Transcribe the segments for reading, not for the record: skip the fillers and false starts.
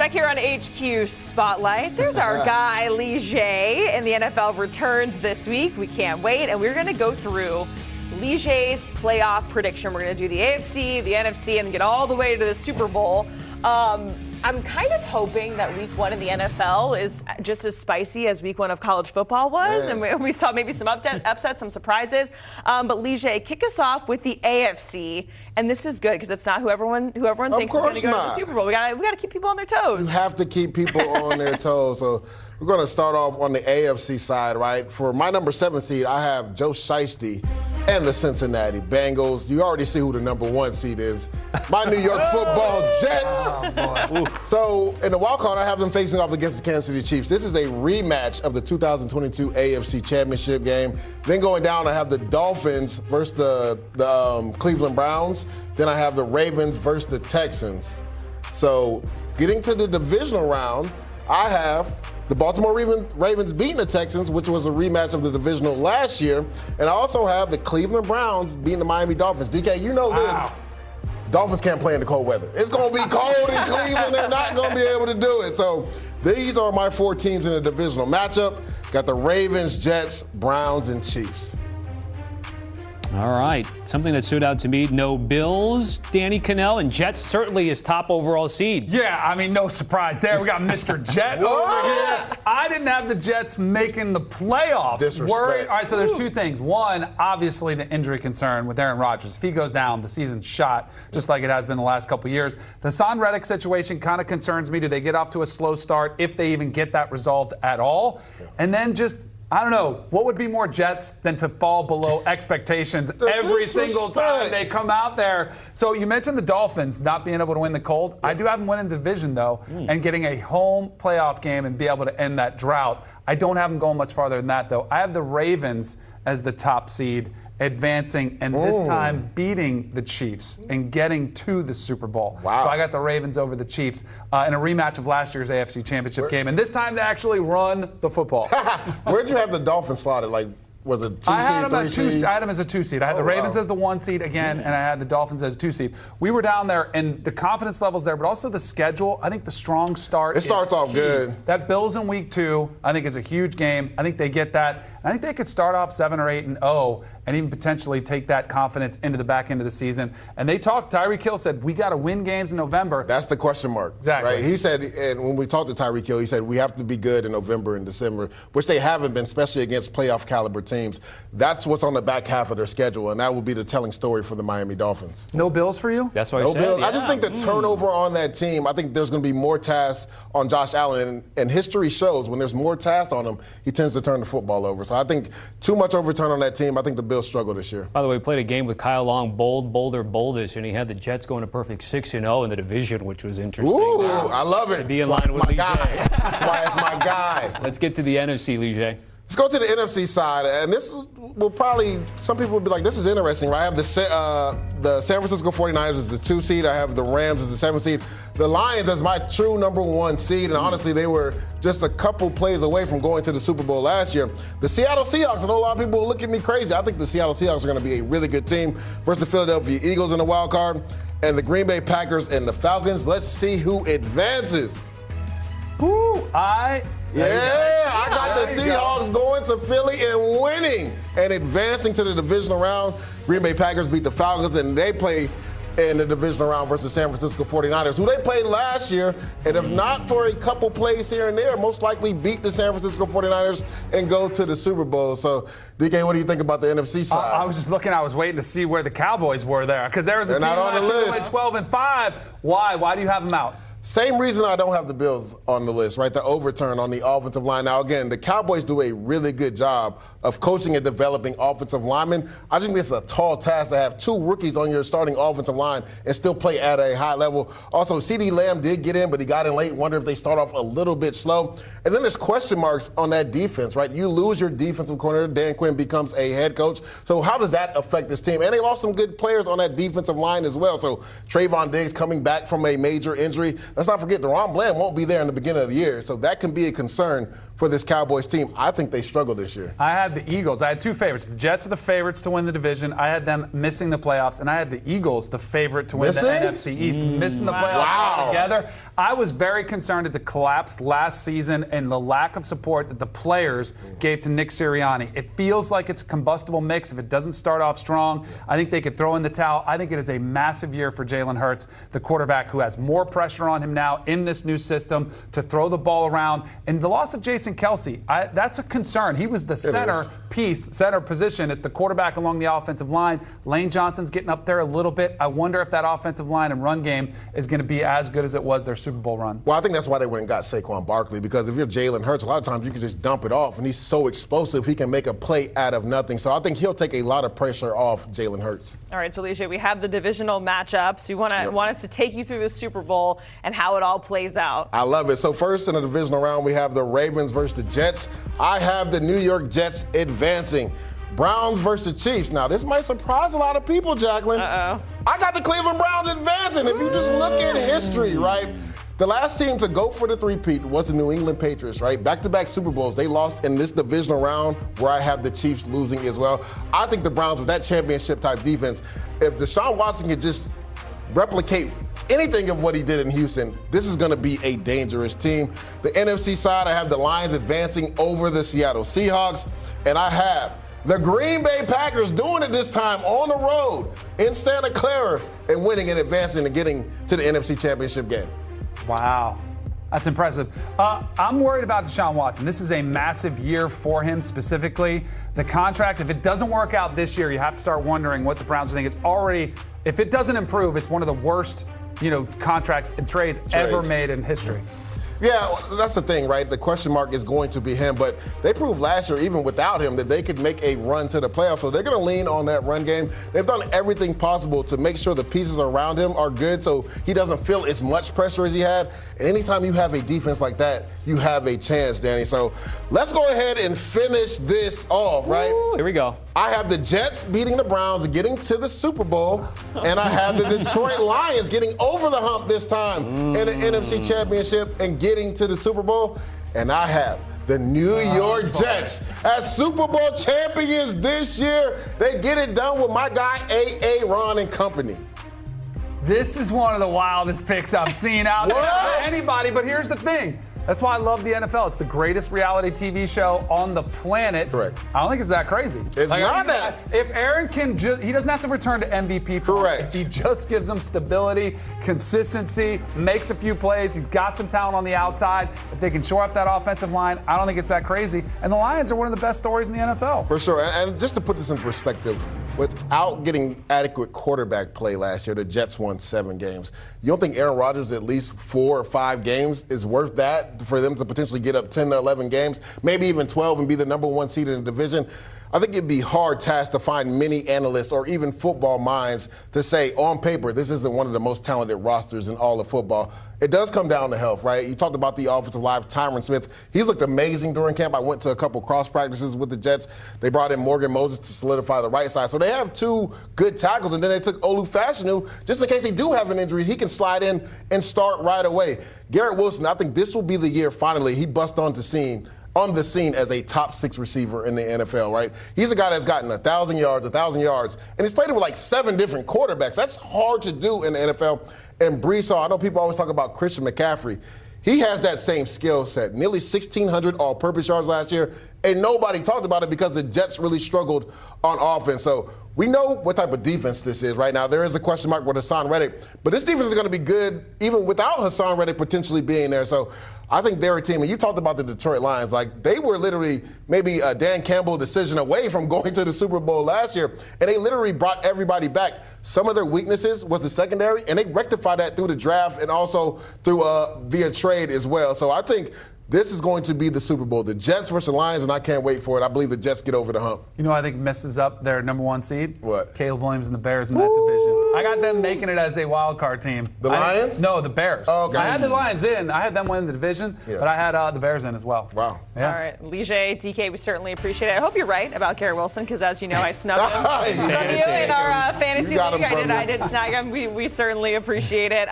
Back here on HQ Spotlight, there's our guy, Lee J, and the NFL returns this week. We can't wait, and we're going to go through Lee J's playoff prediction. We're going to do the AFC, the NFC, and get all the way to the Super Bowl. I'm kind of hoping that week one in the NFL is just as spicy as week one of college football was, and we saw maybe some upsets, some surprises. But Lee J, kick us off with the AFC, and this is good because it's not who everyone thinks is going to go to the Super Bowl. We got to keep people on their toes. You have to keep people on their toes. So we're going to start off on the AFC side, right? For my number 7 seed, I have Joe Shiesty and the Cincinnati Bengals. You already see who the number 1 seed is. My New York Football Jets. Oh, so in the wild card, I have them facing off against the Kansas City Chiefs. This is a rematch of the 2022 AFC Championship game. Then going down, I have the Dolphins versus the Cleveland Browns. Then I have the Ravens versus the Texans. So getting to the divisional round, I have the Baltimore Ravens beating the Texans, which was a rematch of the divisional last year. And I also have the Cleveland Browns beating the Miami Dolphins. DK, you know this. Dolphins can't play in the cold weather. It's going to be cold in Cleveland. They're not going to be able to do it. So these are my 4 teams in the divisional matchup. Got the Ravens, Jets, Browns, and Chiefs. All right. Something that stood out to me, no Bills, Danny Cannell, and Jets certainly is top overall seed. Yeah, I mean, no surprise there. We got Mr. Jet over here. I didn't have the Jets making the playoffs. Disrespect. All right, so there's 2 things. One, obviously the injury concern with Aaron Rodgers. If he goes down, the season's shot, just like it has been the last couple of years. The Hassan Reddick situation kind of concerns me. Do they get off to a slow start, if they even get that resolved at all? And then just, I don't know, what would be more Jets than to fall below expectations every single time they come out there? So you mentioned the Dolphins not being able to win the cold. I do have them winning the division, though, and getting a home playoff game and be able to end that drought. I don't have them going much farther than that, though. I have the Ravens as the top seed, advancing and this time beating the Chiefs and getting to the Super Bowl. Wow. So I got the Ravens over the Chiefs in a rematch of last year's AFC Championship game. And this time they actually run the football. Where'd you have the Dolphins slotted? Like, was it 2 seed, I had them 3 seed? I had them as a 2 seed. I had the Ravens as the 1 seed again, and I had the Dolphins as a 2 seed. We were down there, and the confidence levels there, but also the schedule. I think the strong start. It starts off good. That Bills in week 2, I think, is a huge game. I think they get that. I think they could start off 7 or 8-0, and even potentially take that confidence into the back end of the season. And they talked. Tyreek Hill said, "We got to win games in November." That's the question mark. Exactly. Right? He said, and when we talked to Tyreek Hill, he said we have to be good in November and December, which they haven't been, especially against playoff caliber teams. That's what's on the back half of their schedule, and that will be the telling story for the Miami Dolphins. No Bills for you? That's what No I said. Bills. Yeah. I just think the turnover on that team, I think there's going to be more tasks on Josh Allen, and history shows when there's more tasks on him, he tends to turn the football over. So I think too much overturn on that team. I think the Bills struggle this year. By the way, we played a game with Kyle Long, boldest, and he had the Jets going a perfect 6-0 in the division, which was interesting. Ooh, I love it. To be in line with Lee J. That's why it's my guy. Let's get to the NFC, Lee J. Let's go to the NFC side, and this will probably, some people will be like, this is interesting, right? I have the San Francisco 49ers as the 2 seed. I have the Rams as the 7 seed. The Lions as my true number 1 seed, and honestly, they were just a couple plays away from going to the Super Bowl last year. The Seattle Seahawks, I know a lot of people will look at me crazy. I think the Seattle Seahawks are going to be a really good team versus the Philadelphia Eagles in the wild card, and the Green Bay Packers and the Falcons. Let's see who advances. I got the Seahawks going to Philly and winning and advancing to the divisional round. Green Bay Packers beat the Falcons, and they play in the divisional round versus San Francisco 49ers, who they played last year, and if not for a couple plays here and there, most likely beat the San Francisco 49ers and go to the Super Bowl. So, DK, what do you think about the NFC side? I was just looking. I was waiting to see where the Cowboys were there, because there was a team last year that went 12-5. Why? Why do you have them out? Same reason I don't have the Bills on the list, right? The overturn on the offensive line. Now, again, the Cowboys do a really good job of coaching and developing offensive linemen. I think this is a tall task to have 2 rookies on your starting offensive line and still play at a high level. Also, CeeDee Lamb did get in, but he got in late. Wonder if they start off a little bit slow. And then there's question marks on that defense, right? You lose your defensive coordinator. Dan Quinn becomes a head coach. So how does that affect this team? And they lost some good players on that defensive line as well. So Trayvon Diggs coming back from a major injury. let's not forget, DeRon Bland won't be there in the beginning of the year, so that can be a concern for this Cowboys team. I think they struggle this year. I had the Eagles. I had two favorites. The Jets are the favorites to win the division. I had them missing the playoffs, and I had the Eagles, the favorite to win the NFC East, missing the playoffs altogether. I was very concerned at the collapse last season and the lack of support that the players gave to Nick Sirianni. It feels like it's a combustible mix. If it doesn't start off strong, I think they could throw in the towel. I think it is a massive year for Jalen Hurts, the quarterback who has more pressure on him now in this new system to throw the ball around. And the loss of Jason Kelsey, that's a concern. He was the center position. It's the quarterback along the offensive line. Lane Johnson's getting up there a little bit. I wonder if that offensive line and run game is going to be as good as it was their Super Bowl run. Well, I think that's why they went and got Saquon Barkley, because if you're Jalen Hurts, a lot of times you can just dump it off, and he's so explosive, he can make a play out of nothing. So I think he'll take a lot of pressure off Jalen Hurts. All right, so Alicia, we have the divisional matchups. We want us to take you through the Super Bowl and how it all plays out. I love it. So first in the divisional round, we have the Ravens versus the Jets. I have the New York Jets advancing. Browns versus Chiefs. Now, this might surprise a lot of people, Jacqueline. Uh-oh. I got the Cleveland Browns advancing. If you just look at history, right? The last team to go for the three-peat was the New England Patriots, right? Back-to-back Super Bowls. They lost in this divisional round, where I have the Chiefs losing as well. I think the Browns, with that championship-type defense, if Deshaun Watson could just replicate anything of what he did in Houston, this is going to be a dangerous team. The NFC side, I have the Lions advancing over the Seattle Seahawks, and I have the Green Bay Packers doing it this time on the road in Santa Clara and winning and advancing and getting to the NFC Championship game. Wow. That's impressive. I'm worried about Deshaun Watson. This is a massive year for him specifically. The contract, if it doesn't work out this year, you have to start wondering what the Browns think. It's already, if it doesn't improve, it's one of the worst, contracts and trades ever made in history. Yeah, that's the thing, right? The question mark is going to be him, but they proved last year, even without him, that they could make a run to the playoffs. So they're going to lean on that run game. They've done everything possible to make sure the pieces around him are good so he doesn't feel as much pressure as he had. And anytime you have a defense like that, you have a chance, Danny. So let's go ahead and finish this off, right? Ooh, here we go. I have the Jets beating the Browns and getting to the Super Bowl, and I have the Detroit Lions getting over the hump this time in the NFC Championship and getting to the Super Bowl, and I have the New York Jets as Super Bowl champions this year. They get it done with my guy Ron and company. This is one of the wildest picks I've seen out there for anybody, but here's the thing. That's why I love the NFL. It's the greatest reality TV show on the planet. Correct. I don't think it's that crazy. It's not that. If Aaron can he doesn't have to return to MVP. Correct. If he just gives them stability, consistency, makes a few plays, he's got some talent on the outside. If they can shore up that offensive line, I don't think it's that crazy. And the Lions are one of the best stories in the NFL. For sure. And just to put this in perspective, without getting adequate quarterback play last year, the Jets won 7 games. You don't think Aaron Rodgers at least 4 or 5 games is worth that for them to potentially get up 10 to 11 games, maybe even 12 and be the number 1 seed in the division? I think it'd be hard task to find many analysts or even football minds to say on paper this isn't one of the most talented rosters in all of football. It does come down to health, right? You talked about the offensive line, Tyron Smith. He's looked amazing during camp. I went to a couple cross practices with the Jets. They brought in Morgan Moses to solidify the right side. So they have 2 good tackles, and then they took Olu Fashanu, just in case they do have an injury, he can slide in and start right away. Garrett Wilson, I think this will be the year finally he busts on the scene as a top 6 receiver in the NFL, right? He's a guy that's gotten 1,000 yards, and he's played it with like 7 different quarterbacks. That's hard to do in the NFL. And Brees Hall, I know people always talk about Christian McCaffrey. He has that same skill set. Nearly 1,600 all-purpose yards last year, and nobody talked about it because the Jets really struggled on offense. So we know what type of defense this is right now. There is a question mark with Hassan Reddick, but this defense is going to be good even without Hassan Reddick potentially being there. So I think they're a team, and you talked about the Detroit Lions. Like, they were literally maybe a Dan Campbell decision away from going to the Super Bowl last year, and they literally brought everybody back. Some of their weaknesses was the secondary, and they rectified that through the draft and also through via trade as well. So I think this is going to be the Super Bowl. The Jets versus the Lions, and I can't wait for it. I believe the Jets get over the hump. You know, I think messes up their number 1 seed. What? Caleb Williams and the Bears in that division. I got them making it as a wild card team. The Lions? No, the Bears. Oh, okay. I had the Lions in. I had them win the division, but I had the Bears in as well. Wow. Yeah. All right, Lige, DK, we certainly appreciate it. I hope you're right about Garrett Wilson, because as you know, I snuck him from you in our fantasy league. I did snag him. We certainly appreciate it.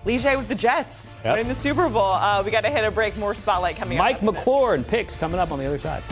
Lige with the Jets winning the Super Bowl. We got to hit a break. More Spotlight coming up. Mike McClure and picks coming up on the other side.